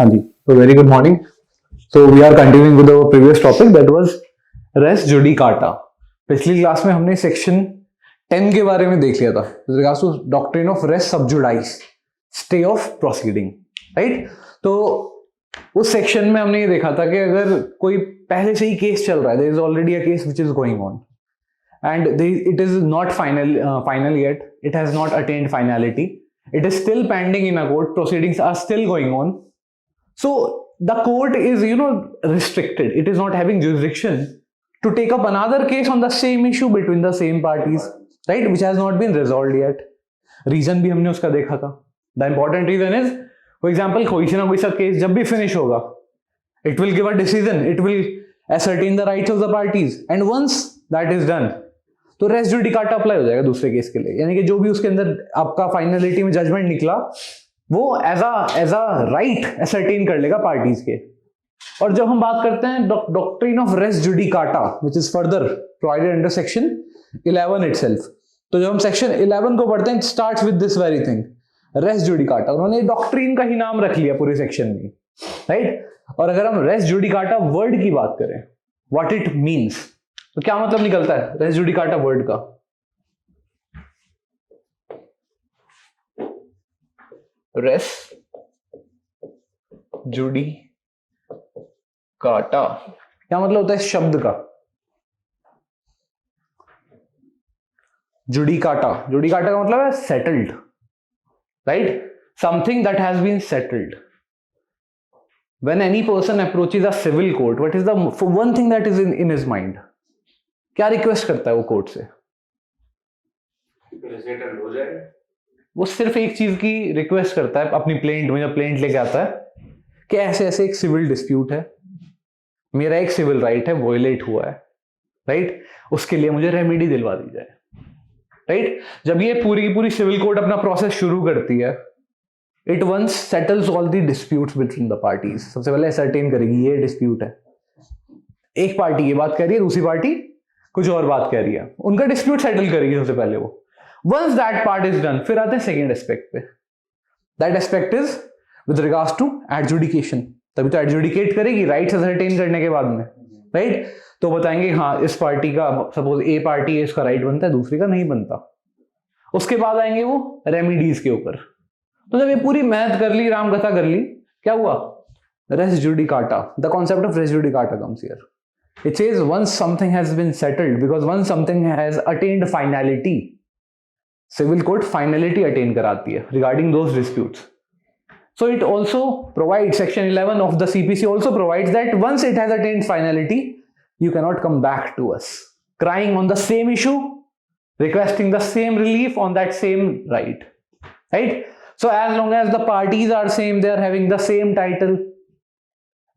हाँ जी, so very good morning. So we are continuing with our previous topic that was res judicata. पिछली class में हमने section 10 के बारे में देख लिया था with regards to doctrine of res sub judice, stay of proceeding, right? तो उस सेक्शन में हमने ये देखा था कि अगर कोई पहले से ही केस चल रहा है, there is already a case which is going on and it is not final yet, it has not attained finality, it is still pending in a court, proceedings are still going on. So the court is, restricted. It is not having jurisdiction to take up another case on the same issue between the same parties, right? Which has not been resolved yet. Reason भी हमने उसका देखा था. The important reason is, for example, कोई ना कोई सा case जब भी finish होगा, it will give a decision. It will ascertain the rights of the parties. And once that is done, तो रेस जुडिकाटा अप्लाई हो जाएगा दूसरे केस के लिए. यानी कि जो भी उसके अंदर आपका फाइनलिटी में जजमेंट निकला, वो एज अ राइट असर्टेन कर लेगा पार्टीज के. और जब हम बात करते हैं doctrine of res judicata which is further provided under section 11 itself, तो जब हम सेक्शन 11 को पढ़ते हैं, starts with this very thing, res judicata. उन्होंने डॉक्ट्रिन का ही नाम रख लिया पूरे सेक्शन में, राइट? और अगर हम रेस जुडिकाटा वर्ड की बात करें, व्हाट इट मीन्स, तो क्या मतलब निकलता है रेस जुडिकाटा वर्ड का? रेस जुडी काटा क्या मतलब होता है इस शब्द का? जुडिकाटा का मतलब है settled, right? Something that has been settled. When any person approaches a civil court, what is the one thing that is in his mind? क्या रिक्वेस्ट करता है वो कोर्ट से? सेटल्ड हो जाए. वो सिर्फ एक चीज की रिक्वेस्ट करता है अपनी प्लेंट में. जब प्लेंट लेके आता है कि ऐसे ऐसे एक सिविल डिस्प्यूट है, मेरा एक सिविल राइट है वॉयलेट हुआ है, राइट? उसके लिए मुझे रेमेडी दिलवा दी जाए, राइट? जब ये पूरी की पूरी सिविल कोर्ट अपना प्रोसेस शुरू करती है, it once settles all the disputes between the parties. सबसे पहले असर्टेन करेगी ये डिस्प्यूट है, एक पार्टी ये बात कह रही है, दूसरी पार्टी कुछ और बात कह रही है, उनका डिस्प्यूट सेटल करेगी सबसे पहले वो. Once that part is done, फिर आते हैं सेकेंड एस्पेक्ट पे. That aspect is with regards to adjudication. तभी तो एडजुडिकेट करेगी राइट्स असर्टेन करने के बाद में, राइट? तो बताएंगे हाँ इस पार्टी का, सपोज ए पार्टी है, इसका राइट बनता है, दूसरी का नहीं बनता. उसके बाद आएंगे वो रेमिडीज के ऊपर. तो जब ये पूरी मेहनत कर ली, राम कथा कर ली, क्या हुआ? Res judicata. The concept of res judicata comes here. It says once something has been settled, because once something has attained finality, civil court finality attain कराती है regarding those disputes. So it also provide, section 11 of the CPC also provides that once it has attained finality, you can not come back to us crying on the same issue, requesting the same relief on that same right, right? So as long as the parties are same, they are having the same title,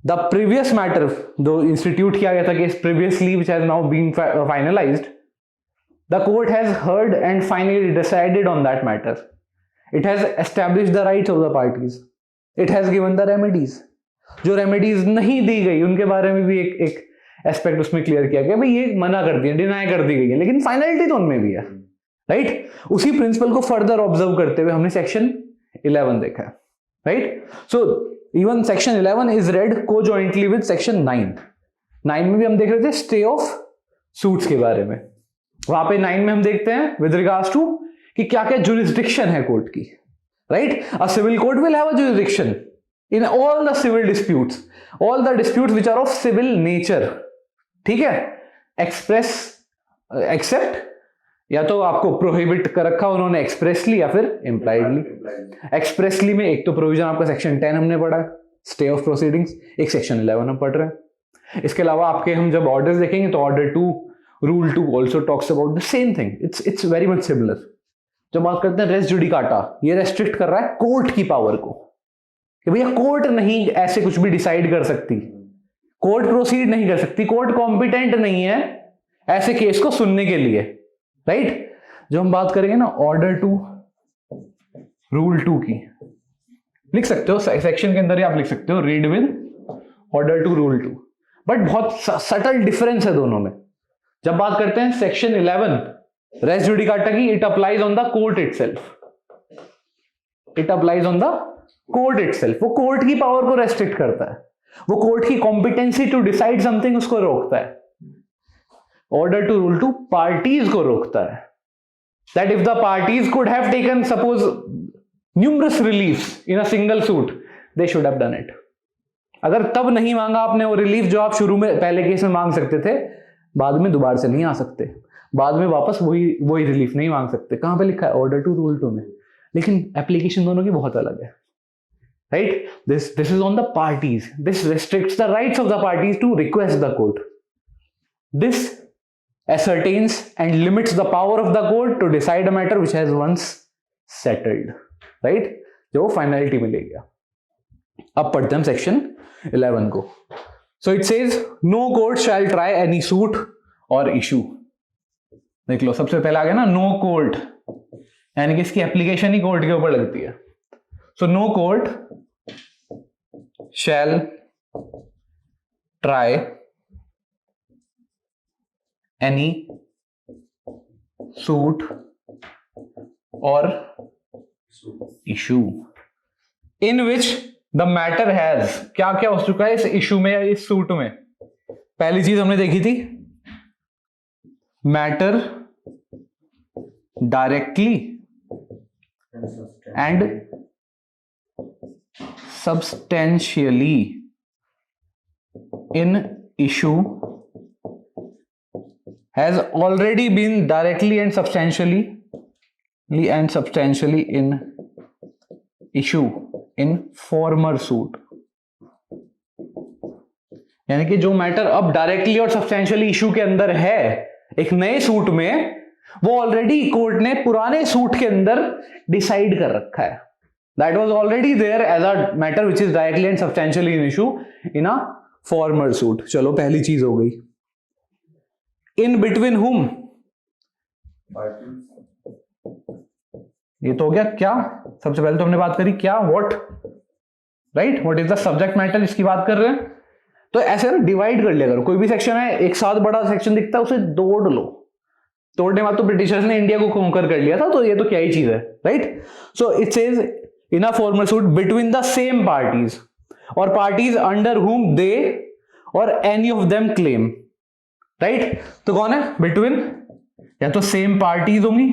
the previous matter जो institute किया गया था case previously which has now been finalised, the court has heard and finally decided on that matter. It has established the rights of the parties. It has given the remedies. जो remedies नहीं दी गई उनके बारे में भी एक aspect उसमें clear किया गया, भाई ये मना कर दिया, डिनाई कर दी गई है, लेकिन फाइनलिटी तो उनमें भी है, राइट? उसी प्रिंसिपल को फर्दर ऑब्जर्व करते हुए हमने सेक्शन 11 देखा है, right? So even section 11 is red को जॉइंटली विद सेक्शन 9 में भी हम देख रहे थे स्टे ऑफ सूट्स के बारे में. वहां पे 9 में हम देखते हैं विद रिगार्ड्स टू कि क्या क्या जुरिस्डिक्शन है कोर्ट की, right? A civil court will have a jurisdiction in all the civil disputes, all the disputes which are of civil nature, ठीक है? एक्सप्रेस एक्सेप्ट, या तो आपको प्रोहिबिट कर रखा उन्होंने एक्सप्रेसली या फिर इम्प्लाइडली. एक्सप्रेसली में एक तो प्रोविजन आपका सेक्शन 10 हमने पढ़ा है, स्टे ऑफ प्रोसीडिंग्स, एक सेक्शन 11 हम पढ़ रहे हैं. इसके अलावा आपके हम जब ऑर्डर्स देखेंगे तो order 2 Rule 2 also talks about the same thing. It's very much similar. जब बात करते हैं रेस जुडिकाटा, ये रेस्ट्रिक्ट कर रहा है कोर्ट की पावर को कि भैया कोर्ट नहीं ऐसे कुछ भी डिसाइड कर सकती, कोर्ट प्रोसीड नहीं कर सकती, कोर्ट कॉम्पिटेंट नहीं है ऐसे केस को सुनने के लिए, राइट? जो हम बात करेंगे ना ऑर्डर 2 रूल 2 की, लिख सकते हो सेक्शन के अंदर ही आप लिख सकते हो read with order 2 rule 2, but बहुत सटल डिफरेंस है दोनों में. जब बात करते हैं सेक्शन 11 रेस जुडिकाटा की, it applies on the court itself, it applies on the court itself, वो कोर्ट की पावर को रेस्ट्रिक्ट करता है, वो कोर्ट की कॉम्पिटेंसी टू डिसाइड समथिंग उसको रोकता है। Order to rule to parties को रोकता है, that if the parties could have taken suppose numerous reliefs in a single suit, they should have done it. अगर तब नहीं मांगा आपने वो रिलीफ जो आप शुरू में पहले केस में मांग सकते थे, बाद में दोबारा से नहीं आ सकते, बाद में वापस वही रिलीफ नहीं मांग सकते। कहां पे लिखा है? ऑर्डर टू रूल टू में। लेकिन एप्लीकेशन दोनों की बहुत अलग है, right? This is on the parties, this restricts the rights of the parties to request the court, this ascertains and limits the power of the court to decide a matter which has once settled, right? जो finality में ले गया। अब पढ़ते हैं section 11 को। So it says no court shall try any suit or issue। देख लो, सबसे पहले आ गया ना no court, यानी कि इसकी एप्लीकेशन ही कोर्ट के ऊपर लगती है। So no court shall try any suit or issue in which the matter has, क्या क्या हो चुका है इस इशू में या इस सूट में? पहली चीज हमने देखी थी, matter directly and substantially in issue has already been directly and substantially in issue in former suit। यानी कि जो मैटर अब डायरेक्टली और सब्सटेंशियली इशू के अंदर है एक नए सूट में, वो ऑलरेडी कोर्ट ने पुराने सूट के अंदर डिसाइड कर रखा है। That was already there as a matter which is directly and substantially in issue in a former suit. चलो, पहली चीज हो गई। इन बिटवीन हुम, ये तो हो गया क्या? सबसे पहले तो हमने बात करी क्या, what, right? What is the subject matter, इसकी बात कर रहे हैं। तो ऐसे ना डिवाइड कर लिया करो, कोई भी सेक्शन है एक साथ बड़ा सेक्शन दिखता है उसे तोड़ लो। तोड़ने बाद तो ब्रिटिशर्स ने इंडिया को कॉन्कर कर लिया था, तो ये तो क्या ही चीज है, right? So it says in a formal suit between the same parties और पार्टीज अंडर हुम दे और any of them claim, right? तो कौन है बिटवीन? या तो सेम पार्टीज होंगी,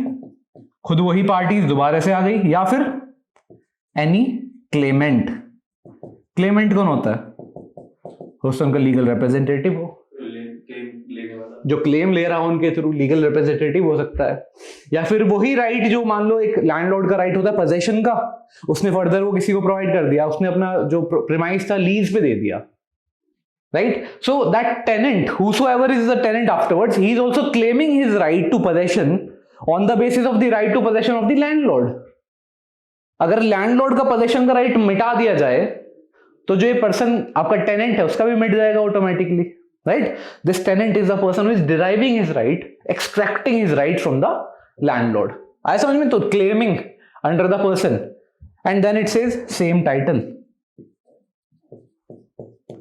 खुद वही पार्टीज दोबारा से आ गई, या फिर एनी क्लेमेंट। क्लेमेंट कौन होता है? हो सकता है उनका लीगल रिप्रेजेंटेटिव हो, जो क्लेम ले रहा हो उनके थ्रू लीगल रिप्रेजेंटेटिव हो सकता है, या फिर वही राइट जो मान लो एक लैंडलॉर्ड का राइट होता है पोजेशन का, उसने फर्दर वो किसी को प्रोवाइड कर दिया, उसने अपना जो प्रीमाइस था लीज पे दे दिया, right? So that tenant, whosoever is the tenant afterwards, he is also claiming his right to possession on the basis of the right to possession of the landlord। अगर landlord का possession का right मिटा दिया जाए तो जो ये person आपका टेनेंट है उसका भी मिट जाएगा automatically, right? This tenant is the person who is deriving his right, extracting his right from the landlord. आया समझ में? तो claiming under the person, and then it says same title.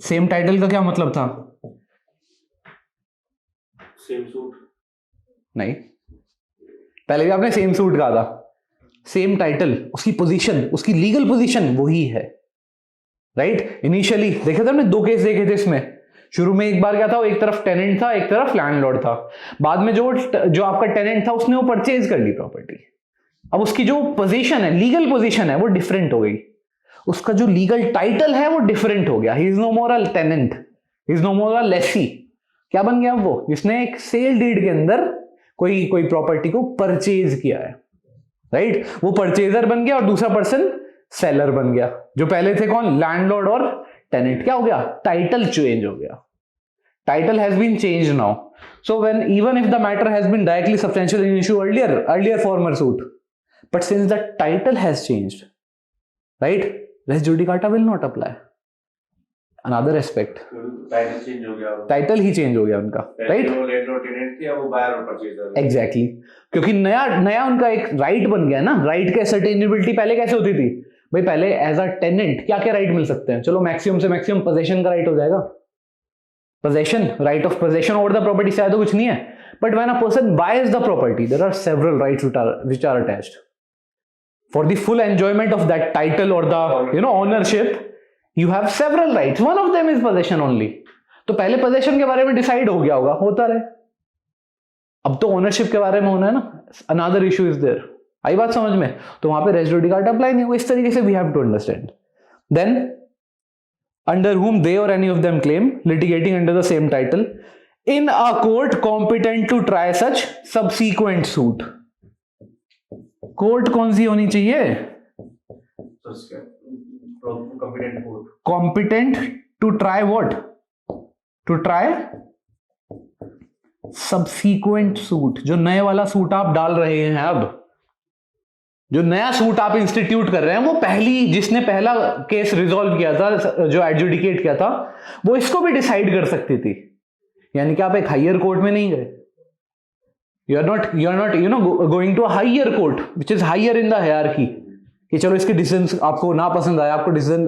Same title का क्या मतलब था? सेम सूट नहीं, पहले भी आपने सेम सूट कहा था। सेम टाइटल, उसकी पोजीशन, उसकी लीगल पोजीशन वही है, राइट? इनिशियली देखे थे हमने, दो केस देखे थे इसमें। शुरू में एक बार क्या था, वो एक तरफ टेनेंट था, एक तरफ लैंडलॉर्ड था। बाद में जो आपका टेनेंट था उसने वो परचेज कर ली प्रॉपर्टी। अब उसकी जो पोजीशन है, लीगल पोजीशन है, वो डिफरेंट हो गई। उसका जो लीगल टाइटल है वो डिफरेंट हो गया। He is no more a tenant, he is no more a lessee. क्या बन गया वो? जिसने एक सेल डीड के अंदर कोई प्रॉपर्टी को परचेज किया है, राइट? वो परचेजर बन गया और दूसरा पर्सन सेलर बन गया। जो पहले थे कौन? लैंडलॉर्ड और टेनेंट। क्या हो गया? टाइटल चेंज हो गया। Title has been changed now. So when even if the matter has been directly substantial in issue earlier former suit, but since the title has changed, right, res judicata will not apply। Another aspect, title change हो गया, title ही change हो गया उनका, right? वो landlord tenant थी, अब वो buyer और परचेजर। एग्जैक्टली, क्योंकि नया उनका एक राइट बन गया ना। राइट का सर्टेनिबिलिटी पहले कैसे होती थी भाई? पहले एज अ टेनेंट क्या क्या राइट मिल सकते हैं? चलो मैक्सिमम से मैक्सिमम पोजेशन का राइट हो जाएगा, possession, right of possession over the property से तो कुछ नहीं है। But when a person buys the property, there are several rights which are attached. For the full enjoyment of that title or the ownership, you have several rights. One of them is possession only. तो पहले possession के बारे में decide हो गया होगा, होता रहे. अब तो ownership के बारे में होना है ना. Another issue is there. आई बात समझ में? तो वहां पे res judicata अप्लाई नहीं होगा. इस तरीके से we have to understand. Then under whom they or any of them claim, litigating under the same title, in a court competent to try such subsequent suit. Court कौन सी होनी चाहिए? Competent to try what? To try subsequent suit. जो नए वाला suit आप डाल रहे हैं, अब जो नया सूट आप इंस्टीट्यूट कर रहे हैं, वो पहली जिसने पहला केस रिजॉल्व किया था, जो एडजुडिकेट किया था, वो इसको भी डिसाइड कर सकती थी. यानी कि आप एक हायर कोर्ट में नहीं गए. You are not going to a higher court which is higher in the hierarchy कि चलो इसके डिसीजन आपको ना पसंद आया, आपको डिसीजन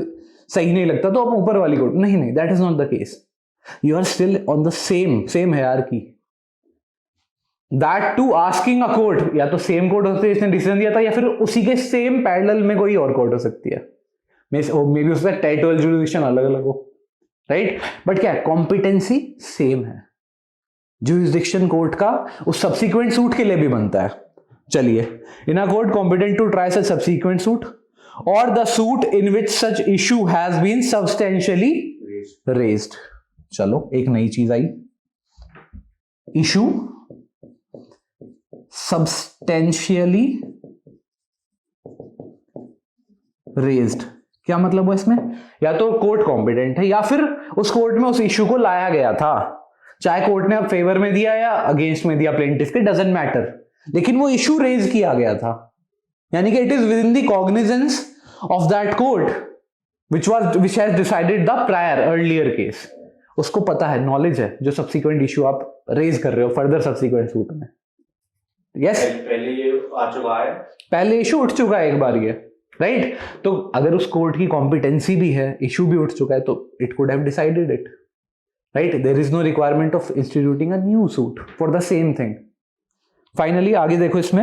सही नहीं लगता तो आप ऊपर वाली कोर्ट. नहीं, that is not the case. You are still on the same hierarchy. That too asking a court, या तो सेम कोर्ट होती है इसने डिसीजन दिया था, या फिर उसी के सेम पैरेलल में कोई और कोर्ट हो सकती है. मे बी उसका टेरिटोरियल जुरिडिक्शन अलग अलग हो, राइट? बट क्या कॉम्पिटेंसी सेम है. जुरिडिक्शन कोर्ट का उस सब्सिक्वेंट सूट के लिए भी बनता है. चलिए, in a court competent to try such subsequent suit or the suit in which such issue has been substantially raised. चलो, एक नई चीज आई. Issue substantially raised. क्या मतलब हुआ इसमें? या तो कोर्ट कॉम्पिटेंट है, या फिर उस कोर्ट में उस इशू को लाया गया था. चाहे कोर्ट ने अब फेवर में दिया या अगेंस्ट में दिया प्लेंटिफ के, डजंट मैटर, लेकिन वो इशू रेज किया गया था. यानी कि it is with in the cognizance of that court which has decided the prior earlier case. उसको पता है, नॉलेज है, जो सब्सिक्वेंट इशू आप रेज कर रहे हो फर्दर सब्सिक्वेंट सूट में. यस, पहले ये आ चुका है, पहले इशू उठ चुका है एक बार ये, राइट? तो अगर उस कोर्ट की कॉम्पिटेंसी भी है, इशू भी उठ चुका है, तो it could have decided it, right? There is no requirement of instituting a new suit for the same thing. Finally, आगे देखो इसमें,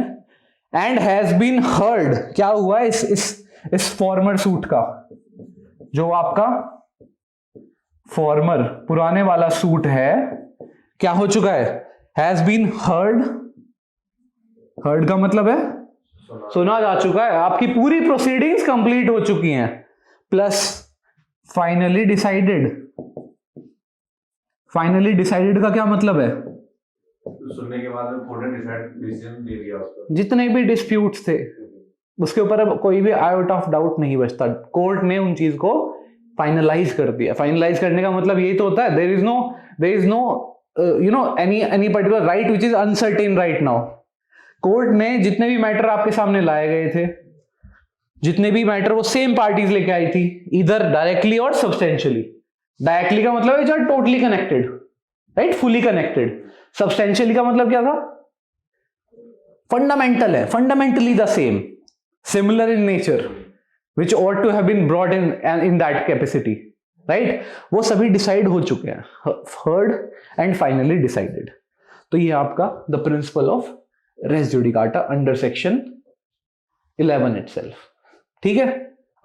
and has been heard. क्या हुआ इस फॉर्मर सूट का? जो आपका फॉर्मर पुराने वाला सूट है, क्या हो चुका है? Has been heard. Heard का मतलब है सुना जा चुका है. आपकी पूरी प्रोसीडिंग्स कंप्लीट हो चुकी हैं, plus finally decided. Finally decided का क्या मतलब है? सुनने के बाद कोर्ट ने डिसीजन दे दिया उसको. जितने भी डिस्प्यूट्स थे उसके ऊपर अब कोई भी आउट ऑफ डाउट नहीं बचता. कोर्ट ने उन चीज को फाइनलाइज कर दिया. फाइनलाइज करने का मतलब यही तो होता है, there is no any particular right which is uncertain right now. Court ने जितने भी मैटर आपके सामने लाए गए थे, जितने भी मैटर वो सेम पार्टीज लेके आई थी, इधर डायरेक्टली और सब्सटेंशियली. डायरेक्टली का मतलब है totally connected, right? Fully connected. Substantially का मतलब क्या था? फंडामेंटल है, fundamentally the same, similar in nature, which ought to have been brought in that capacity, right? वो सभी डिसाइड हो चुके हैं, heard and finally decided. तो ये आपका the principle of res judicata under section 11 itself. ठीक है,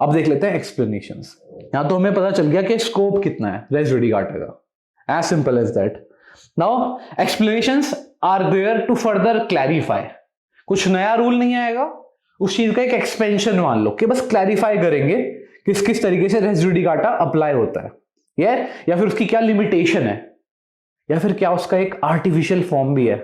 अब देख लेते हैं एक्सप्लेनेशंस. यहां तो हमें पता चल गया कि स्कोप कितना है रेस जुडिकाटा का, as simple as that. Now explanations are there to further clarify. कुछ नया रूल नहीं आएगा, उस चीज का एक एक्सपेंशन मान लो कि बस क्लैरिफाई करेंगे किस किस तरीके से रेस जुडिकाटा अप्लाई होता है, या फिर उसकी क्या लिमिटेशन है, या फिर क्या उसका एक आर्टिफिशियल फॉर्म भी है.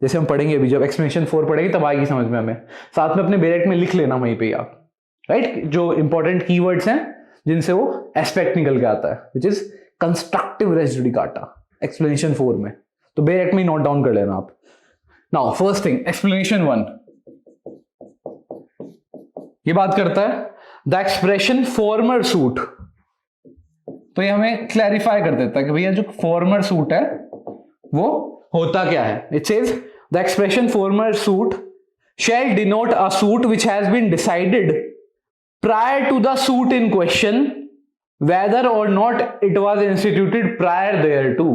जैसे हम पढ़ेंगे अभी, जब एक्सप्लेनेशन 4 पढ़ेंगे तब आएगी समझ में हमें. साथ में अपने बैरेट में लिख लेना वहीं पे आप, राइट? जो इंपॉर्टेंट कीवर्ड्स हैं जिनसे वो एस्पेक्ट निकल के आता है, which is constructive res judicata, explanation 4 में. तो बैरेट में नोट डाउन कर लेना आप. नाउ फर्स्ट थिंग, एक्सप्लेनेशन 1 ये बात करता है द एक्सप्रेशन फॉर्मर सूट. तो ये हमें क्लैरिफाई कर देता है कि भैया जो फॉर्मर सूट है वो होता क्या है. It says the expression farmer suit shall denote a suit which has been decided prior to the suit in question, whether or not it was instituted prior thereto.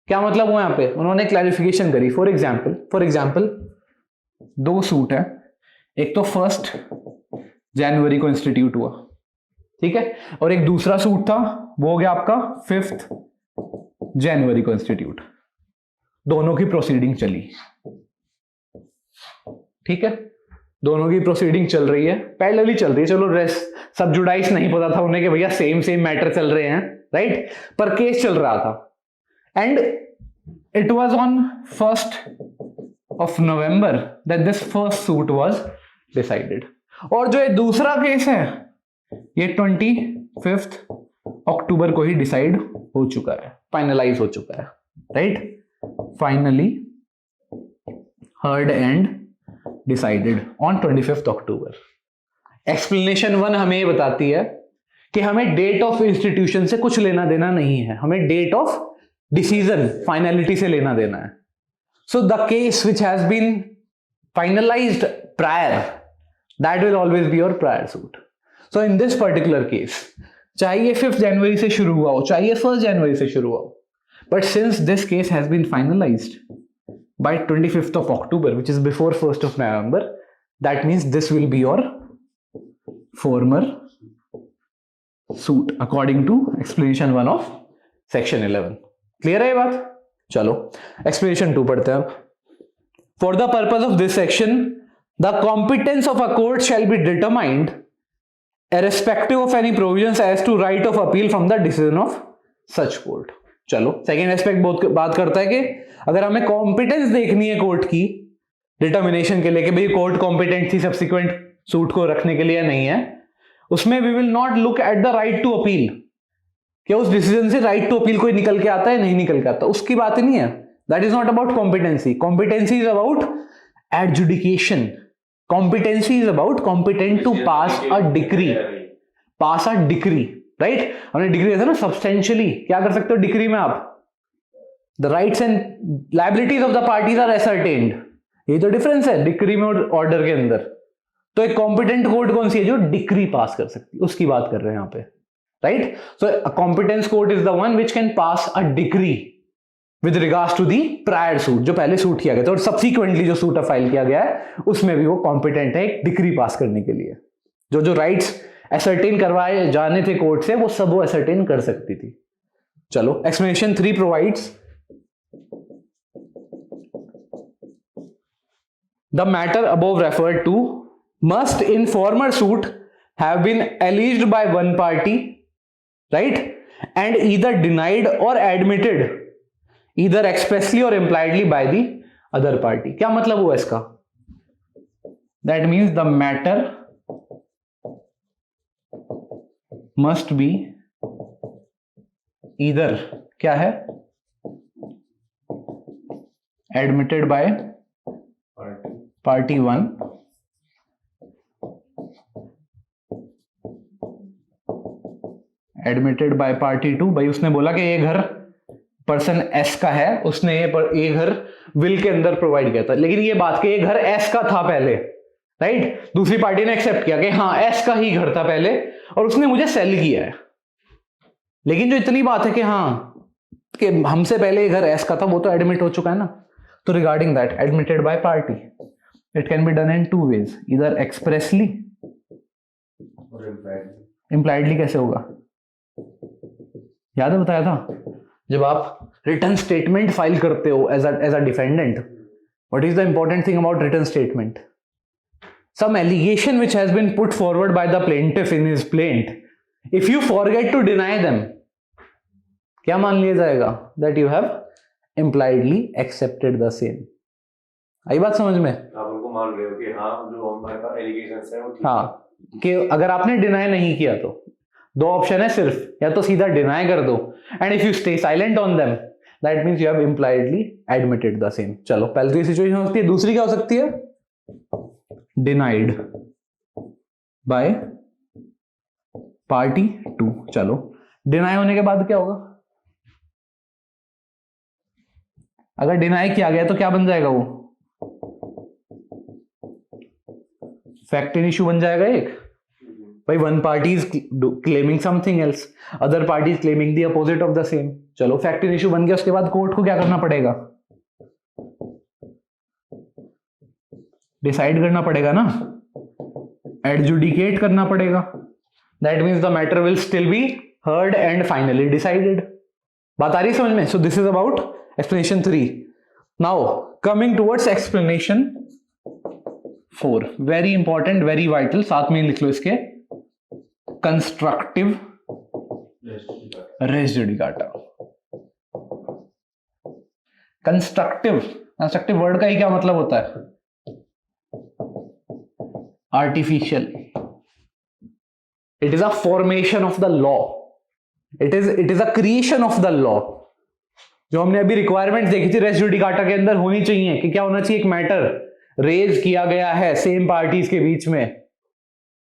क्या मतलब हुआ? यहां पे उन्होंने क्लैरिफिकेशन करी. फॉर एग्जाम्पल 2 सूट है, एक तो 1 जनवरी को इंस्टीट्यूट हुआ, ठीक है, और एक दूसरा सूट था वो हो गया आपका 5 जनवरी को इंस्टीट्यूट। दोनों की प्रोसीडिंग चली, ठीक है, दोनों की प्रोसीडिंग चल रही है, पैरेलली चल रही है। चलो रेस्ट सब जुडाइस नहीं पता था उन्हें कि भैया सेम मैटर चल रहे हैं, राइट, पर केस चल रहा था। And it was on 1st of November that this first suit was decided। और जो ये दूसरा केस है ये 25 अक्टूबर को ही डिसाइड हो चुका है, फाइनलाइज हो चुका है, right, finally heard and decided on 25 October. Explanation 1 हमें ये बताती है कि हमें डेट ऑफ इंस्टीट्यूशन से कुछ लेना देना नहीं है, हमें डेट ऑफ डिसीजन फाइनलिटी से लेना देना है। So the case which has been finalized prior, that will always be your prior suit. So in this particular case, चाहे ये 5 जनवरी से शुरू हुआ हो, चाहे ये 1 जनवरी से शुरू हुआ हो, but since this case has been finalized by 25th of October, which is before 1st of November, that means this will be your former suit according to explanation 1 of section 11. Clear है ये बात? चलो explanation 2 पढ़ते हैं अब। For the purpose of this section the competence of a court shall be determined irrespective of any provisions as to right of appeal from the decision of such court. चलो second aspect बात करता है कि अगर हमें competence देखनी है court की डिटर्मिनेशन के लिए कि भाई कोर्ट कॉम्पिटेंट थी सब्सिक्वेंट सूट को रखने के लिए या नहीं है, उसमें we will not look at the right to appeal, क्या उस डिसीजन से राइट टू अपील कोई निकल के आता है नहीं निकल के आता, उसकी बात ही नहीं है। That is not about competency, competency is about adjudication, competency is about competent to pass a decree, pass a decree, right. हमने डिग्री था ना सब्सटेंशियली, क्या कर सकते हो डिग्री में आप, the rights and liabilities of the parties are ascertained, ये तो डिफरेंस है डिक्री में और ऑर्डर के अंदर। तो एक कॉम्पिटेंट कोर्ट कौन सी है, जो डिक्री पास कर सकती है, उसकी बात कर रहे हैं यहाँ पे, right. So a competence court is the one which can pass a decree with regards to the prior suit, जो पहले सूट किया गया था और सब्सिक्वेंटली जो सूट फाइल किया गया है उसमें भी वो कॉम्पिटेंट है एक डिक्री पास करने के लिए। जो जो राइट्स असर्टेन करवाए जाने थे कोर्ट से वो सब वो असर्टेन कर सकती थी। चलो explanation 3 provides the matter above referred to must in former suit have been alleged by one party, right, and either denied or admitted either expressly or impliedly by the other party। क्या मतलब हुआ इसका? That means the matter must be either क्या है admitted by party 1 admitted by party 2। भाई उसने बोला कि ये घर पर्सन एस का है, उसने ये घर विल के अंदर प्रोवाइड किया था, लेकिन ये बात कि ये घर एस का था पहले, राइट, दूसरी पार्टी ने एक्सेप्ट किया कि हाँ एस का ही घर था पहले और उसने मुझे सेल किया है। लेकिन जो इतनी बात है कि हाँ कि हमसे पहले ये घर एस का था, वो तो एडमिट हो चुका है ना। तो regarding that admitted by party it can be done in 2 ways, इधर एक्सप्रेसली, इंप्लाइडली कैसे होगा, याद है बताया था, जब आप रिटर्न स्टेटमेंट फाइल करते हो as a defendant, what is the important thing about written statement, some allegation which has been put forward by the plaintiff in his plaint, if you forget to deny them, क्या मान लिया जाएगा, that you have impliedly accepted the same. आई बात समझ में? आप उनको मान रहे हो कि हाँ जो हमारे पास एलिगेशंस है वो ठीक हाँ, कि अगर आपने डिनाई नहीं किया तो 2 ऑप्शन है सिर्फ, या तो सीधा डिनाई कर दो and if you stay silent on them that means you have impliedly admitted the same. चलो पहले तो ये सिचुएशन हो सकती है, दूसरी क्या हो सकती है, डिनाइड बाय पार्टी 2। चलो डिनाई होने के बाद क्या होगा, अगर डिनाई किया गया तो क्या बन जाएगा, वो फैक्ट इन इशू बन जाएगा एक, भाई one party is claiming something else, other party is claiming the opposite of the same. चलो फैक्ट इन इशू बन गया, उसके बाद कोर्ट को क्या करना पड़ेगा, डिसाइड करना पड़ेगा ना एडजुडिकेट करना पड़ेगा. That means the matter will still be heard and finally decided. बात आ रही है समझ में? So this is about explanation 3. Now coming towards explanation 4. Very important, very vital. साथ में लिख लो इसके, constructive res judicata. Constructive word का ही क्या मतलब होता है? Artificial. It is a formation of the law. It is a creation of the law. जो हमने अभी रिक्वायरमेंट देखी थी रेस जुडिकाटा के अंदर होनी चाहिए कि क्या होना चाहिए? एक मैटर रेज किया गया है सेम पार्टीज के बीच में,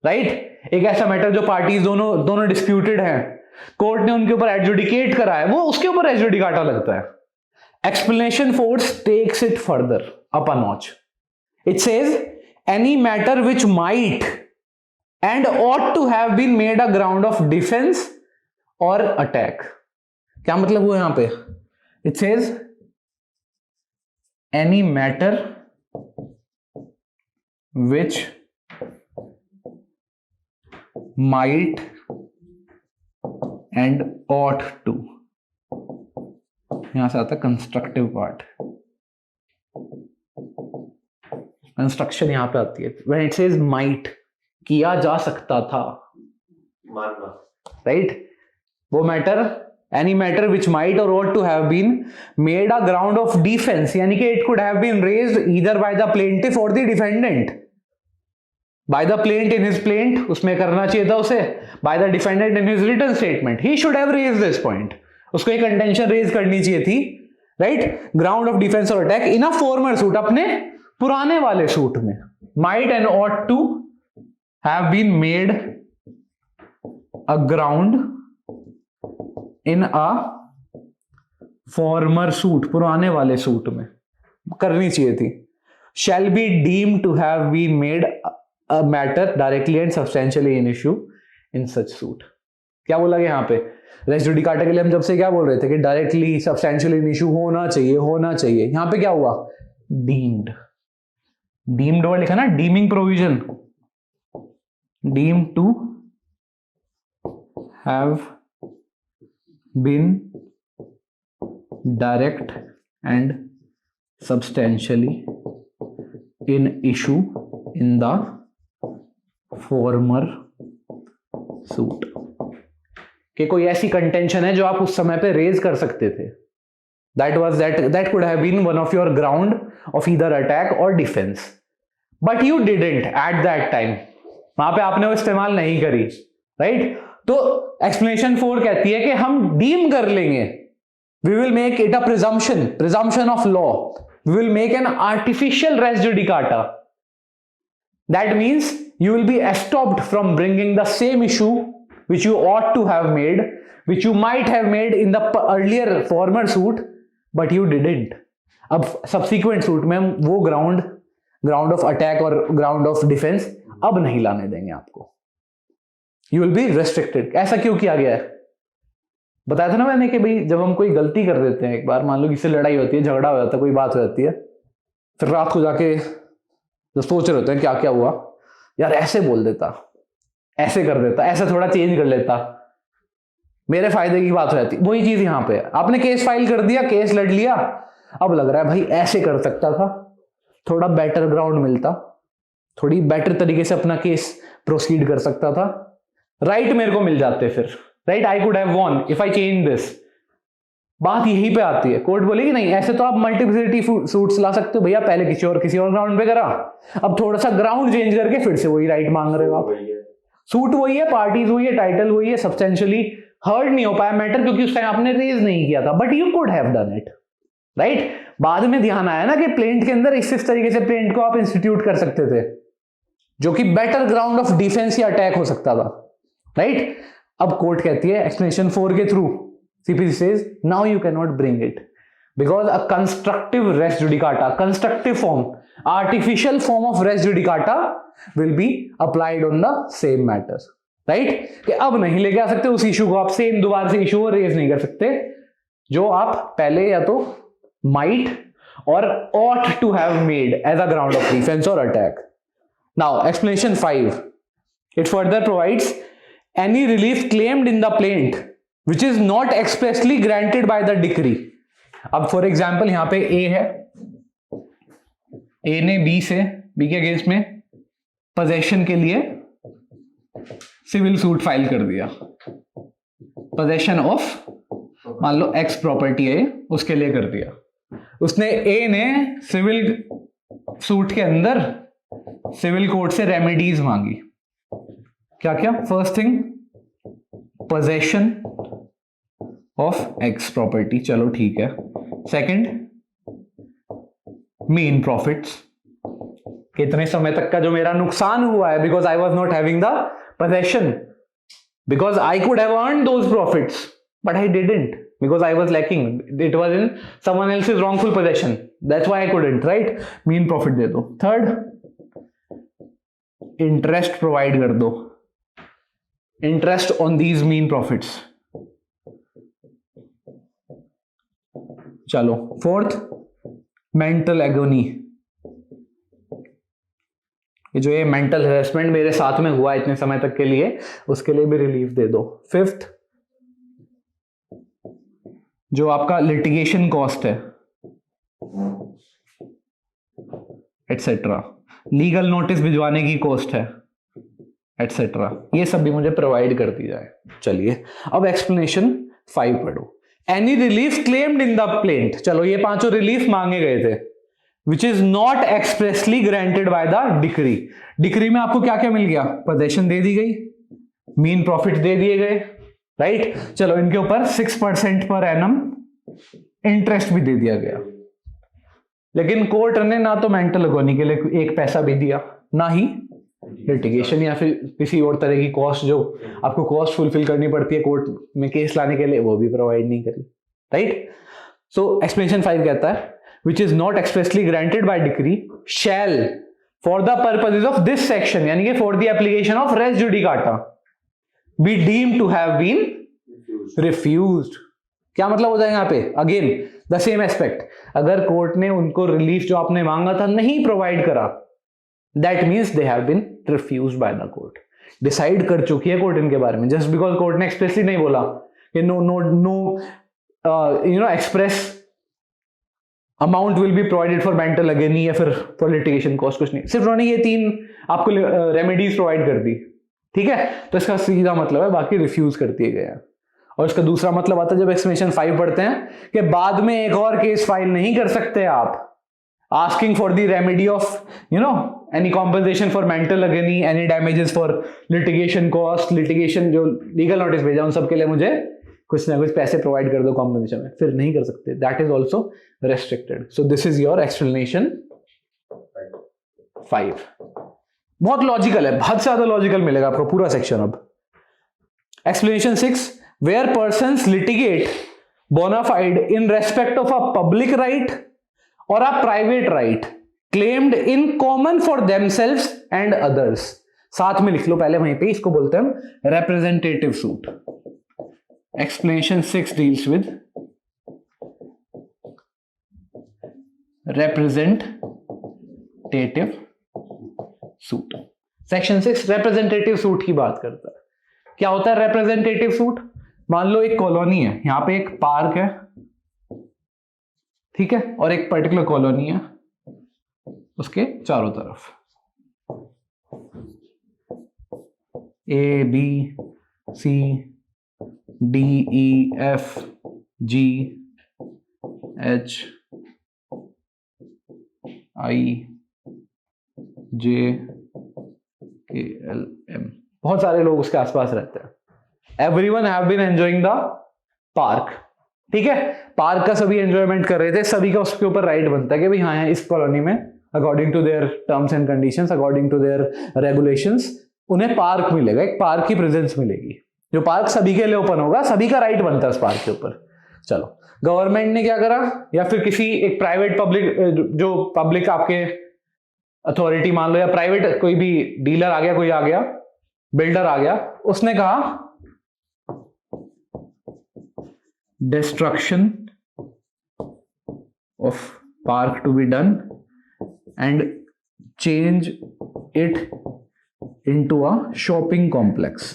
राइट? एक ऐसा मैटर जो पार्टीज दोनों डिस्प्यूटेड हैं, कोर्ट ने उनके ऊपर एडजुडिकेट करा है, वो उसके ऊपर रेस जुडिकाटा लगता है. Explanation 4 takes it further up a notch. It says any matter which might and ought to have been made a ground of defense or attack. क्या मतलब हुआ यहां पे? It says any matter which might and ought to. यहां से आता है constructive part. Construction यहां पे आती है व्हेन इट सेज माइट, किया जा सकता था, मानना, राइट? वो matter, any matter which might or ought to have been made a ground of defence, यानी कि it could have been raised either by the plaintiff or the defendant. By the plaint in his plaint, उसमें करना चाहिए था उसे. By the defendant in his written statement, he should have raised this point. उसको एक contention raise करनी चाहिए थी, right? Ground of defence or attack in a former suit, अपने पुराने वाले सूट में. Might and ought to have been made a ground in a former suit, पुराने वाले सूट में करनी चाहिए थी. Shall be deemed to have been made a matter directly and substantially in issue in such suit. क्या बोला गया यहां पे? रेस जुडिकाटा के लिए हम जब से क्या बोल रहे थे कि डायरेक्टली सब्सटेंशियल इन इशू होना चाहिए. यहां पे क्या हुआ? डीम्ड. डीम्ड वर्ड लिखा ना, deeming provision. Deemed to have been direct and substantially in issue in the former suit. कि कोई ऐसी कंटेंशन है जो आप उस समय पे रेज कर सकते थे. That could have been one of your ground of either attack or defence, but you didn't at that time. वहां पे आपने वो इस्तेमाल नहीं करी, राइट? तो एक्सप्लेनेशन 4 कहती है कि हम डीम कर लेंगे, we will make it a presumption of law, we will make an artificial res judicata. That means you will be stopped from bringing the same issue which you ought to have made, which you might have made in the earlier former suit, but you didn't. अब subsequent suit में हम वो ground of attack और ground of defense अब नहीं लाने देंगे आपको. You will be restricted. ऐसा क्यों किया गया है? बताया था ना मैंने कि भाई जब हम कोई गलती कर देते हैं, एक बार मान लो किसी से लड़ाई होती है, झगड़ा हो जाता है, कोई बात हो जाती है, फिर रात को जाके जो सोच रहे होते हैं क्या क्या हुआ, यार ऐसे बोल देता, ऐसे कर देता, ऐसे थोड़ा चेंज कर लेता, मेरे फायदे की बात हो जाती. वही चीज यहां पे है. आपने केस फाइल कर दिया, केस लड़ लिया, अब लग रहा है भाई ऐसे कर सकता था, थोड़ा बेटर ग्राउंड मिलता, थोड़ी बेटर तरीके से अपना केस प्रोसीड कर सकता था, राइट मेरे को मिल जाते फिर, right? I could have von if I change this. बात यहीं पे आती है. कोर्ट बोलेगी नहीं, ऐसे तो आप मल्टीप्लिसिटी सूट्स ला सकते हो भैया, पहले किसी और ग्राउंड पे करा, अब थोड़ा सा ग्राउंड चेंज करके फिर से वही राइट मांग रहे हो आप. सूट वही है, पार्टीज वही है, टाइटल वही है, सब्सटेंशियली हर्ड नहीं हो पाया मैटर क्योंकि उस टाइम आपने रेज नहीं किया था, but you could have done it, right? बाद में ध्यान आया ना कि प्लेंट के अंदर इस तरीके से प्लेंट को आप इंस्टीट्यूट कर सकते थे जो कि बेटर ग्राउंड ऑफ डिफेंस या अटैक हो सकता था, राइट? अब कोर्ट कहती है एक्सप्लेनेशन 4 के through, CPC says now you cannot bring it because a constructive res judicata, constructive form, artificial form of res judicata will be applied on the same matter, right? कि अब नहीं लेके आ सकते उस इशू को, आप सेम दोबारा से इशू को रेज नहीं कर सकते जो आप पहले या तो might or ought to have made as a ground of defense or attack. Now explanation 5, It further provides any relief claimed in the plaint which is not expressly granted by the decree. अब for example यहां पे ए है, ए ने B के against में possession के लिए civil suit file कर दिया, पोजेशन ऑफ मान लो एक्स प्रॉपर्टी है, उसके लिए कर दिया। उसने ए ने सिविल सूट के अंदर सिविल कोर्ट से रेमेडीज मांगी। क्या क्या? First thing possession of x property, चलो ठीक है। सेकंड मीन प्रॉफिट्स, कितने समय तक का जो मेरा नुकसान हुआ है because I was not having the possession, because I could have earned those profits but I didn't because I was lacking, it was in someone else's wrongful possession, that's why I couldn't, right? mean profit दे दो। Third interest provide कर दो, interest on these mean profits. चलो fourth mental agony, जो ये mental harassment मेरे साथ में हुआ इतने समय तक के लिए, उसके लिए भी रिलीफ दे दो। फिफ्थ जो आपका लिटिगेशन कॉस्ट है एटसेट्रा, लीगल नोटिस भिजवाने की कॉस्ट है एटसेट्रा, ये सब भी मुझे प्रोवाइड कर दी जाए। चलिए अब एक्सप्लेनेशन 5 पढ़ो। Any relief claimed in the plaint, चलो ये पांचों रिलीफ मांगे गए थे, विच is not expressly granted by the decree. Decree में आपको क्या क्या मिल गया? पोजेशन दे दी गई, मीन प्रॉफिट दे दिए गए, राइट? चलो इनके ऊपर 6% पर एनम इंटरेस्ट भी दे दिया गया, लेकिन कोर्ट ने ना तो मेंटल एगोनी के लिए एक पैसा भी दिया, ना ही लिटिगेशन या फिर किसी और तरह की कॉस्ट जो आपको कॉस्ट फुलफिल करनी पड़ती है कोर्ट में केस लाने के लिए, वो भी प्रोवाइड नहीं करी, राइट? सो एक्सप्लेनेशन 5 कहता है which is not expressly granted by decree shall for the purposes of this section, यानी कि for the application of res judicata be deemed to have been refused। क्या मतलब हो जाएगा यहाँ पे? अगेन द सेम एस्पेक्ट, अगर कोर्ट ने उनको रिलीफ जो आपने मांगा था नहीं प्रोवाइड करा, that means they have been refused by the court. Decide कर चुकी है कोर्ट इनके बारे में, जस्ट बिकॉज कोर्ट ने एक्सप्रेसली नहीं बोला कि no express amount will be provided for mental agony या फिर फॉर लिटिगेशन कॉस्ट, कुछ नहीं, सिर्फ उन्होंने ये 3 आपको रेमेडीज प्रोवाइड कर दी, ठीक है? तो इसका सीधा मतलब है बाकी रिफ्यूज कर दिए गए हैं। और इसका दूसरा मतलब आता है जब एक्सप्लेनेशन 5 पढ़ते हैं कि बाद में एक और केस फाइल नहीं कर सकते आप asking for the remedy of any compensation for mental agony, any damages for litigation cost, litigation जो लीगल नोटिस भेजा उन सब के लिए मुझे कुछ ना कुछ पैसे प्रोवाइड कर दो कॉम्पनसेशन में, फिर नहीं कर सकते, that is also restricted. So this is your explanation 5। बहुत लॉजिकल है, बहुत ज्यादा लॉजिकल मिलेगा आपको पूरा सेक्शन। अब explanation 6, where persons litigate bona fide in respect of a public right और a private right claimed in common for themselves and others. साथ में लिख लो पहले वहीं पे, इसको बोलते हैं हम representative suit. Explanation 6 deals with representative suit. Section 6 representative suit की बात करता है। क्या होता है रिप्रेजेंटेटिव सूट? मान लो एक कॉलोनी है, यहां पे एक पार्क है, ठीक है, और एक पर्टिकुलर कॉलोनी है उसके चारों तरफ, A B C D E F G H I J K L M, बहुत सारे लोग उसके आसपास रहते हैं। Everyone have been enjoying the park, ठीक है, पार्क का सभी एंजॉयमेंट कर रहे थे, सभी का उसके ऊपर राइट बनता है कि भाई हाँ इस कॉलोनी में according to their terms and conditions, according to their regulations उन्हें पार्क मिलेगा, एक पार्क की प्रेजेंस मिलेगी। जो पार्क सभी के लिए ओपन होगा, सभी का राइट बनता है उस पार्क के ऊपर। चलो गवर्नमेंट ने क्या करा, या फिर किसी एक प्राइवेट पब्लिक, जो पब्लिक आपके अथॉरिटी मान लो, या प्राइवेट कोई भी डीलर आ गया, कोई आ गया, बिल्डर आ गया, उसने कहा destruction of park to be done and change it into a shopping complex.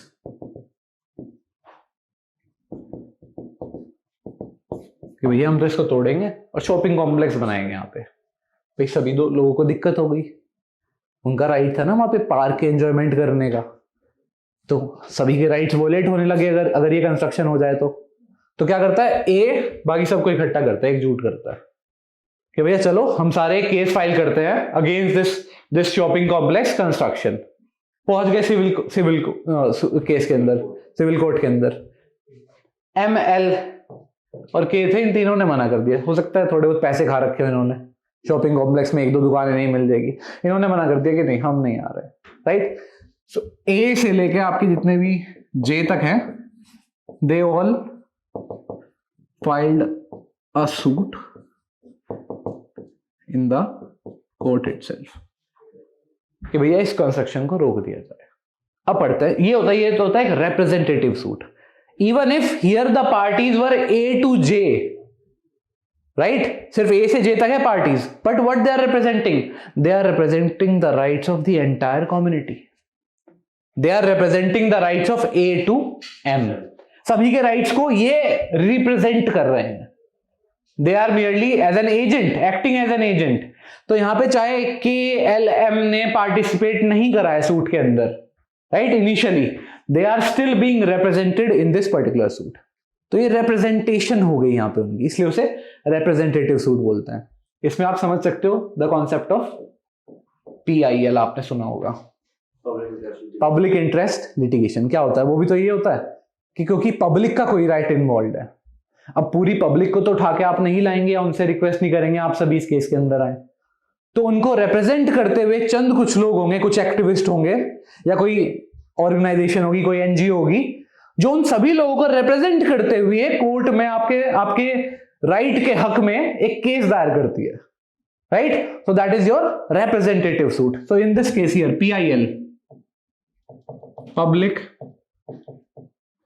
कि भैया हम तो इसको तोड़ेंगे और शॉपिंग कॉम्प्लेक्स बनाएंगे यहाँ पे। भाई सभी दो लोगों को दिक्कत हो गई, उनका राइट था ना वहां पे पार्क के एंजॉयमेंट करने का, तो सभी के राइट्स वोलेट होने लगे अगर ये कंस्ट्रक्शन हो जाए तो क्या करता है ए, बाकी सबको इकट्ठा करता है, एकजुट करता है कि भैया चलो हम सारे केस फाइल करते हैं against this shopping complex construction. पहुंच गए सिविल केस के अंदर, सिविल कोर्ट के अंदर। ML और के थे, इन तीनों ने मना कर दिया। हो सकता है थोड़े बहुत पैसे खा रखे हो इन्होंने, शॉपिंग कॉम्प्लेक्स में एक दो दुकानें नहीं मिल जाएगी, इन्होंने मना कर दिया कि नहीं हम नहीं आ रहे, राइट। सो ए से लेके आपकी जितने भी जे तक हैं, they all filed a suit in the court itself कि भैया इस कंस्ट्रक्शन को रोक दिया जाए। अब पढ़ते हैं, ये तो होता है एक representative suit. Even if here the parties were A to J, right, सिर्फ A से J तक है parties, but what they are representing, they are representing the rights of the entire community, they are representing the rights of A to M। सभी के rights को ये represent कर रहे हैं, they are merely as an agent, acting as an agent. तो यहां पे चाहे KLM ने पार्टिसिपेट नहीं करा है सूट के अंदर, right, initially they are still being represented in this particular suit. तो ये रिप्रेजेंटेशन हो गई यहां पे उनकी, इसलिए उसे रिप्रेजेंटेटिव सूट बोलते हैं। इसमें आप समझ सकते हो द कॉन्सेप्ट ऑफ PIL, आपने सुना होगा, पब्लिक इंटरेस्ट लिटिगेशन। क्या होता है वो भी तो ये होता है कि क्योंकि पब्लिक का कोई राइट इन्वॉल्व है, अब पूरी पब्लिक को तो उठा के आप नहीं लाएंगे या उनसे रिक्वेस्ट नहीं करेंगे आप सभी इस केस के अंदर आए, तो उनको रिप्रेजेंट करते हुए चंद कुछ लोग होंगे, कुछ एक्टिविस्ट होंगे या कोई ऑर्गेनाइजेशन होगी, कोई NGO होगी, जो उन सभी लोगों को रिप्रेजेंट करते हुए कोर्ट में आपके राइट के हक में एक केस दायर करती है, right. So that is your representative suit. So in this case here PIL, public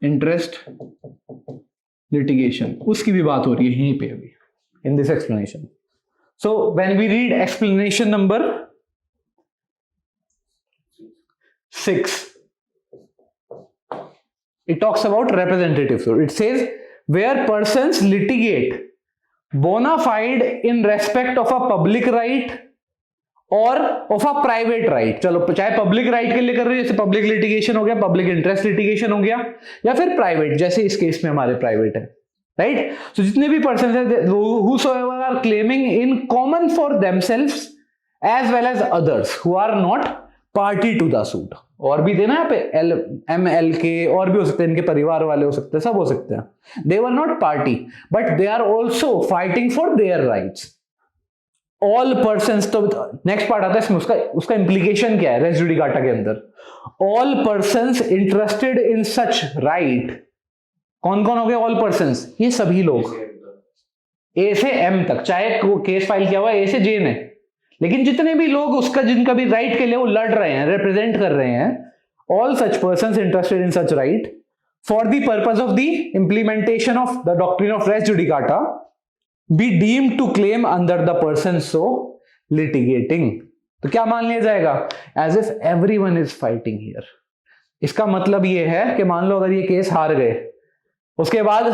interest litigation, उसकी भी बात हो रही है यहीं पे अभी in this explanation. So when we read explanation number 6, it talks about representative suit. It says where persons litigate bona fide in respect of a public right और of a private right। चलो चाहे public right के लिए कर रहे हो, जैसे public litigation हो गया, पब्लिक इंटरेस्ट लिटिगेशन हो गया, या फिर प्राइवेट, जैसे इस केस में हमारे प्राइवेट है, राइट। सो जितने भी पर्सन है whosoever are claiming in common for themselves as well as others who are not party to the suit, और भी देना यहाँ पे ML के और भी हो सकते हैं, इनके परिवार वाले हो सकते हैं, सब हो सकते हैं, they were not party but they are also fighting for their rights। all persons, तो नेक्स्ट पार्ट आता है इसमें, उसका इंप्लीकेशन क्या है रेस जुडिकाटा के अंदर। all persons interested in such right, कौन कौन हो गए ऑल पर्सन्स, ये सभी लोग A से M तक, चाहे केस फाइल किया हुआ A से J ने, लेकिन जितने भी लोग उसका जिनका भी राइट के लिए वो लड़ रहे हैं, रिप्रेजेंट कर रहे हैं, all such persons interested in such right for the purpose of the implementation of the doctrine of res judicata be deemed to claim under the person so litigating. तो क्या मान लिया जाएगा, as if everyone is fighting here. इसका मतलब ये है कि मान लो अगर ये केस हार गए, उसके बाद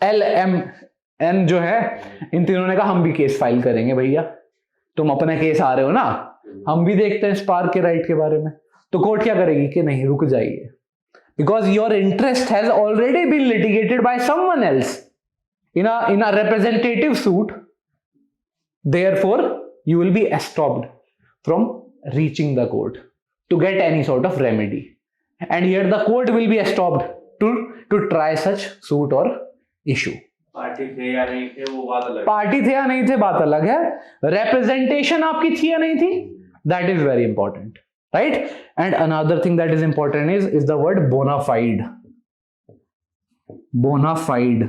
LMN जो है, इन तीनों ने कहा हम भी केस फाइल करेंगे, भैया तुम अपना केस आ रहे हो ना, हम भी देखते हैं स्पार्क के राइट के बारे में। तो कोर्ट क्या करेगी कि नहीं रुक जाइए, because your interest has already been litigated by someone else in a representative suit, therefore you will be stopped from reaching the court to get any sort of remedy, and here the court will be stopped to try such suit or issue। Party थे या नहीं थे वो बात अलग, party थे या नहीं थे बात अलग है, रिप्रेजेंटेशन आपकी थी या नहीं थी, that is very important, right. And another thing that is important is the word bona fide. Bona fide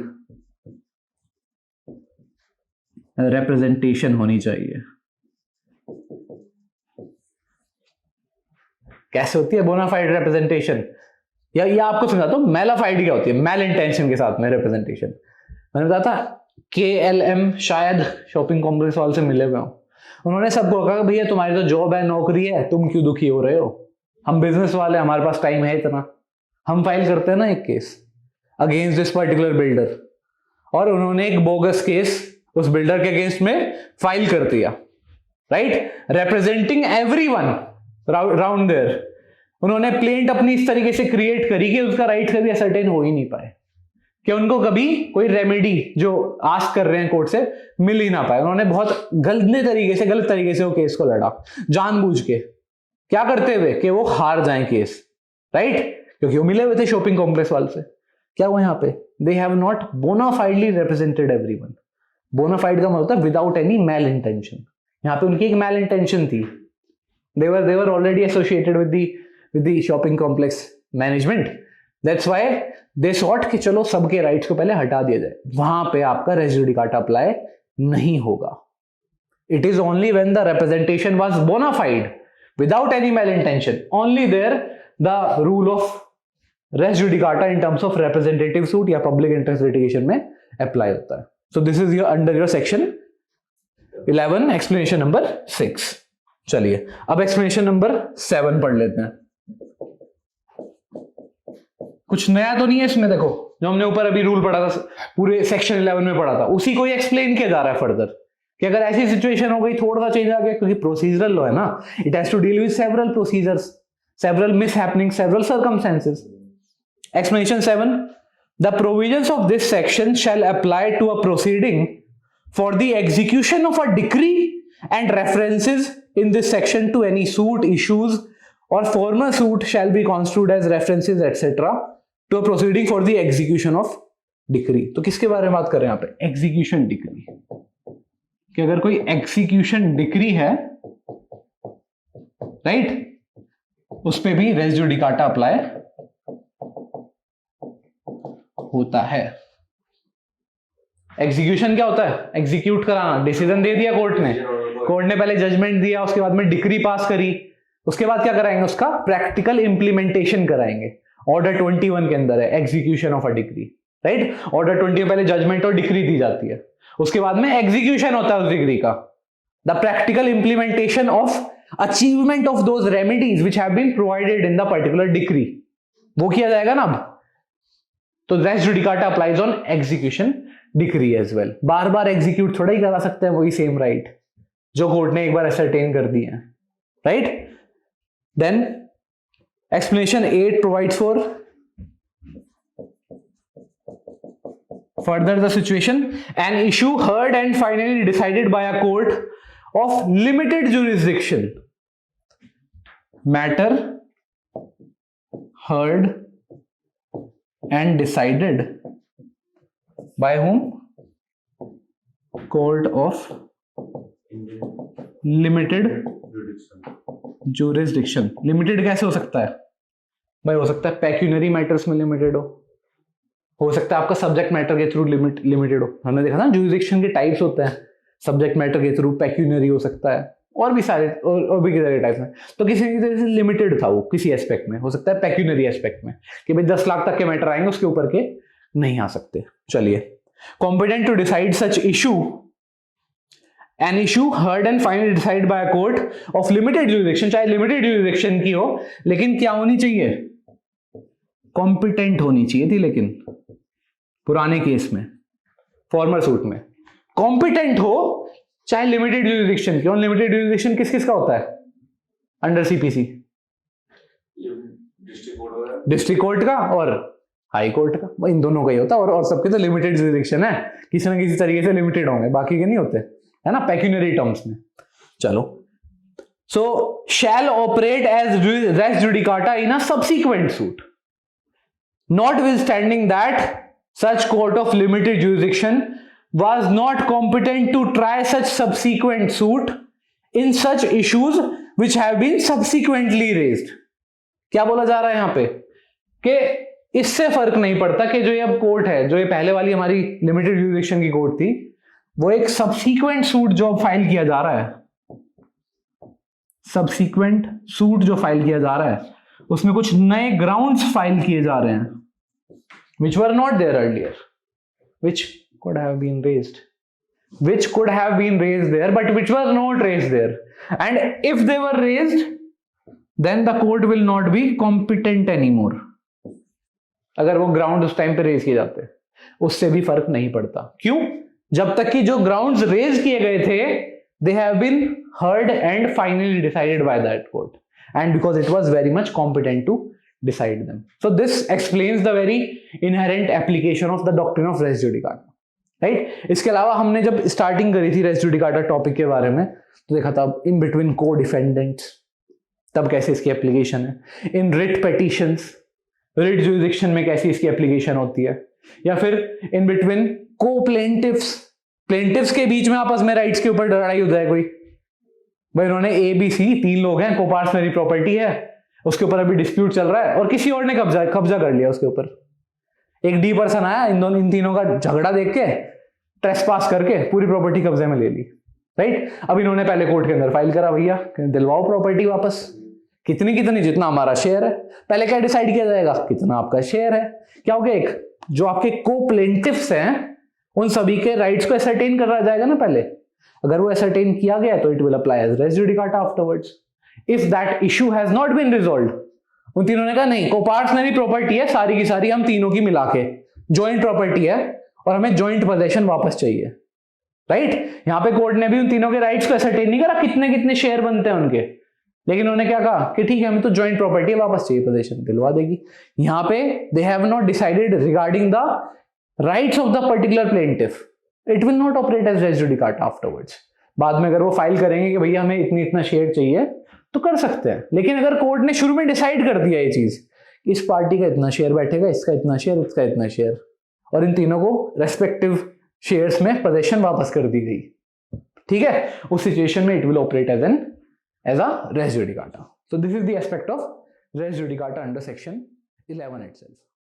representation होनी चाहिए। कैसे होती है बोनाफाइड रिप्रेजेंटेशन, या आपको समझाता हूं मेलाफाइड क्या होती है, मेल इंटेंशन के साथ में रिप्रेजेंटेशन। मैंने बताया था KLM शायद शॉपिंग कॉम्प्लेक्स वाले से मिले हुए हो, उन्होंने सबको कहा भैया तुम्हारी तो जॉब है, नौकरी है, तुम क्यों दुखी हो रहे हो, हम बिजनेस वाले, हमारे पास टाइम है इतना, हम फाइल करते हैं ना एक case against this particular builder, और उन्होंने एक बोगस केस उस बिल्डर के अगेंस्ट में फाइल कर दिया, right, representing everyone round there. उन्होंने प्लेंट अपनी इस तरीके से क्रिएट करी कि उसका राइट कभी असरटेन हो ही नहीं पाए, कि उनको कभी कोई रेमेडी जो आस्क कर रहे हैं कोर्ट से मिल ही ना पाए। उन्होंने बहुत गलत तरीके से वो केस को लड़ा, जानबूझ के, क्या करते हुए कि वो हार जाएं केस, राइट, क्योंकि वो मिले हुए थे शॉपिंग कॉम्प्लेक्स वाले से। क्या हुआ यहाँ पे, they have not bona fidely represented everyone. Bona fide का मतलब होता है विदाउट एनी मैल इंटेंशन। यहाँ पे उनकी एक मैल इंटेंशन थी, they were already associated with the shopping complex management. That's why they sought कि चलो सबके राइट्स को पहले हटा दिया जाए। वहां पे आपका रेस जुडिकाटा अप्लाई नहीं होगा। It is only when the representation was bona fide without any malintention, only there the rule of res judicata in terms of representative suit या public interest litigation में apply होता है। So this is under your section 11 explanation number 6। चलिए अब explanation number 7 पढ़ लेते हैं। कुछ नया तो नहीं है इसमें, देखो जो हमने ऊपर अभी रूल पढ़ा था, पूरे सेक्शन 11 में पढ़ा था, उसी को ही एक्सप्लेन किया जा रहा है फर्दर, कि अगर ऐसी सिचुएशन हो गई, थोड़ा सा चेंज आ गया, क्योंकि प्रोसीजरल लॉ है ना, it has to deal with several procedures, several mishappening, several circumstances. Explanation 7, the provisions of this section shall apply to a proceeding for the execution of a decree and references in this section to any suit, issues or former suit shall be construed as references etc. to a proceeding for the execution of decree। तो किसके बारे में बात कर रहे हैं यहाँ पे, एग्जीक्यूशन डिक्री, कि अगर कोई एग्जीक्यूशन डिक्री है, राइट, उस पे भी रेस जुडिकाटा अप्लाई होता है। एग्जीक्यूशन क्या होता है, एग्जीक्यूट कराना, डिसीजन दे दिया कोर्ट ने पहले जजमेंट दिया, उसके बाद में डिक्री पास करी, उसके बाद क्या कराएंगे, उसका प्रैक्टिकल इंप्लीमेंटेशन कराएंगे। ऑर्डर 21 के अंदर है execution of a decree, right. Order 20 में पहले जजमेंट और डिक्री दी जाती है, उसके बाद में एग्जीक्यूशन होता है उस डिक्री का, the practical implementation of achievement of those remedies which have been provided in the particular decree, वो किया जाएगा ना अब। तो res judicata applies on execution decree as well. बार बार एग्जीक्यूट थोड़ा ही करा सकते हैं वही सेम राइट जो कोर्ट ने एक बार असरटेन कर दिए हैं, right. Then explanation 8 provides for further the situation, an issue heard and finally decided by a court of limited jurisdiction, matter heard and decided by whom, court of limited jurisdiction। Limited कैसे हो सकता है भाई, हो सकता है pecuniary matters में limited हो सकता है आपका सब्जेक्ट मैटर के थ्रू लिमिटेड हो। हमने देखा ना जुरिस्डिक्शन के टाइप्स होते हैं, सब्जेक्ट मैटर के थ्रू पेक्यूनरी हो सकता है, और भी सारे और भी किसी टाइप में। तो किसी न किसी से लिमिटेड था वो, किसी एस्पेक्ट में हो सकता है, पेक्यूनरी एस्पेक्ट में, कि भाई 10 लाख तक के मैटर आएंगे, उसके ऊपर के नहीं आ सकते। चलिए, competent to decide such issue, an issue heard and finally decide by a court of limited jurisdiction, चाहे लिमिटेड जुरिस्डिक्शन की हो, लेकिन क्या होनी चाहिए, कॉम्पिटेंट होनी चाहिए थी। लेकिन पुराने केस में, फॉर्मर सूट में कॉम्पिटेंट हो, चाहे लिमिटेड जुरिस्डिक्शन की हो। लिमिटेड जुरिस्डिक्शन किस किस का होता है अंडर सीपीसी, डिस्ट्रिक्ट कोर्ट का और हाई कोर्ट का, इन दोनों का ही होता है। और सबके तो लिमिटेड जुरिस्डिक्शन है, किसी ना किसी तरीके से लिमिटेड होंगे, बाकी के नहीं होते, है ना, पेक्यूनरी टर्म्स में। चलो, so shall operate as res judicata in a subsequent suit, notwithstanding that such court of limited jurisdiction was not competent to try such subsequent suit in such issues which have been subsequently raised। क्या बोला जा रहा है यहां पे, कि इससे फर्क नहीं पड़ता कि जो ये अब कोर्ट है, जो ये पहले वाली हमारी लिमिटेड जुरिस्डिक्शन की कोर्ट थी, वो एक सबसीक्वेंट सूट जो फाइल किया जा रहा है, सबसीक्वेंट सूट जो फाइल किया जा रहा है, उसमें कुछ नए ग्राउंड्स फाइल किए जा रहे हैं which were not there earlier, which could have been raised there, but which were not raised there, and if they were raised, then the court will not be competent anymore. अगर वो ground उस time पे raise किए जाते उससे भी फर्क नहीं पड़ता। क्यों? जब तक कि जो ग्राउंड्स रेज किए गए थे they have been heard and finally decided by that court, and because it was very much competent to decide them. So this explains the very inherent application of the doctrine of res judicata, right? इसके अलावा हमने जब starting करी थी res judicata topic के बारे में तो देखा था इन बिटवीन को डिफेंडेंट्स, तब कैसे इसकी एप्लीकेशन है, इन रिट पेटिशंस, रिट जुरिडिक्शन में कैसी इसकी एप्लीकेशन होती है, या फिर इन बिटवीन को प्लेंटिफ्स, प्लेंटिफ्स के बीच में आपस में राइट्स के ऊपर लड़ाई हो जाए कोई, भाई उन्होंने ए बी सी 3 लोग हैं, कोपार्स मेरी प्रॉपर्टी है, उसके ऊपर अभी डिस्प्यूट चल रहा है और किसी और ने कब्जा कर लिया उसके ऊपर, एक डी पर्सन आया, इन तीनों का झगड़ा देख के ट्रेसपास करके पूरी प्रॉपर्टी कब्जे में ले ली, राइट? अब इन्होंने पहले कोर्ट के अंदर फाइल करा, भैया दिलवाओ प्रॉपर्टी वापस, कितनी कितनी, जितना हमारा शेयर है। पहले क्या डिसाइड किया जाएगा, कितना आपका शेयर है। क्या हो गया, एक जो आपके को प्लेंटिफ्स हैं उन सभी के राइट्स को एसरटेन करा जाएगा ना पहले, अगर वो एसरटेन किया गया तो it will apply as res judicata afterwards. If that issue has not been resolved, उन तीनों ने कहा नहीं कोपार्ट्स मेरी प्रॉपर्टी है सारी की सारी, हम तीनों की मिला के जॉइंट प्रॉपर्टी है और हमें जॉइंट पोजेशन वापस चाहिए, राइट? यहां पे कोर्ट ने भी उन तीनों के राइट्स को एसरटेन नहीं करा कितने कितने शेयर बनते हैं उनके, लेकिन उन्होंने क्या कहा कि ठीक है हमें तो जॉइंट प्रॉपर्टी वापस चाहिए, पोजीशन दिलवा देगी। यहां पे they have not decided regarding the rights of the particular plaintiff, it will not operate as res judicata afterwards. बाद में अगर वो फाइल करेंगे कि भैया हमें इतना शेयर चाहिए तो कर सकते हैं, लेकिन अगर कोर्ट ने शुरू में डिसाइड कर दिया ये चीज इस पार्टी का इतना शेयर बैठेगा, इसका इतना शेयर, इसका इतना शेयर, और इन तीनों को रेस्पेक्टिव शेयर्स में पोजीशन वापस कर दी गई, ठीक है, उस सिचुएशन में it will operate as a res judicata. So this is the aspect of res judicata under section 11 itself.